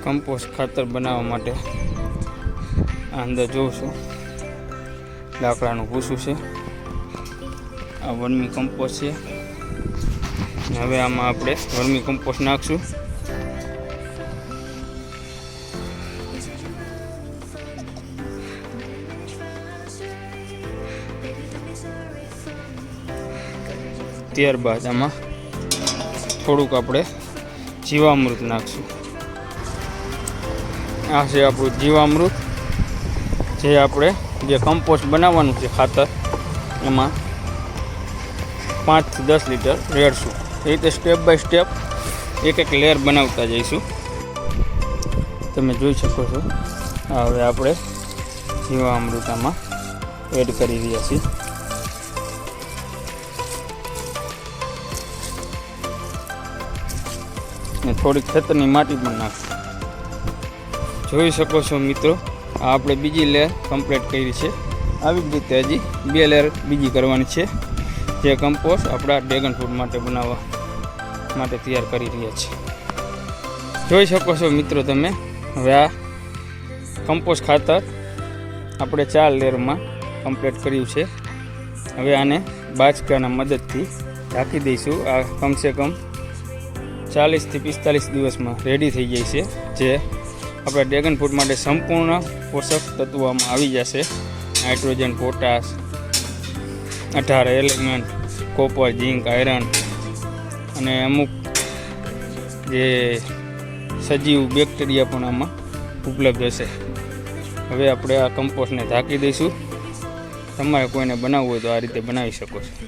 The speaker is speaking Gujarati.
કમ્પોસ્ટ ખાતર બનાવવા માટે અંદર જોઉં છું લાકડાનું ભૂસું છે, આ વર્મી કમ્પોસ્ટ છે. હવે આમાં આપણે વર્મી કમ્પોસ્ટ નાખશું. ત્યારબાદ આમાં થોડુંક આપણે જીવામૃત નાખશું. આ છે આપણું જીવામૃત, જે આપણે જે કમ્પોસ્ટ બનાવવાનું છે ખાતર એમાં 5 થી 10 લીટર રેડશું. એ રીતે સ્ટેપ બાય સ્ટેપ એક એક લેયર બનાવતા જઈશું. તમે જોઈ શકો છો. હવે આપણે જીવામૃત આમાં એડ કરી રહ્યા છીએ. ને થોડીક ખેતરની માટી પણ નાખશું. જોઈ શકો છો મિત્રો, આ આપણે બીજી લેયર કમ્પ્લીટ કરી છે. આવી જ રીતે હજી 2 લેયર બીજી કરવાની છે, જે કમ્પોસ્ટ આપણા ડ્રેગન ફ્રૂટ માટે બનાવવા માટે તૈયાર કરી રહ્યા છીએ. જોઈ શકો છો મિત્રો તમે. હવે આ કમ્પોસ્ટ ખાતર આપણે 4 લેયરમાં કમ્પ્લીટ કર્યું છે. હવે આને બાચકાના મદદથી ઢાંકી દઈશું. આ કમસે કમ 40 થી 45 દિવસમાં રેડી થઈ જાય છે, જે આપણા ડ્રેગન ફ્રૂટ માટે સંપૂર્ણ પોષક તત્વોમાં આવી જશે. નાઇટ્રોજન, પોટાશ, 18 એલિમેન્ટ, કોપર, ઝીંક, આયરન અને અમુક જે સજીવ બેક્ટેરિયા પણ આમાં ઉપલબ્ધ હશે. હવે આપણે આ કમ્પોસ્ટને ઢાંકી દઈશું. તમારે કોઈને બનાવવું હોય તો આ રીતે બનાવી શકો છો.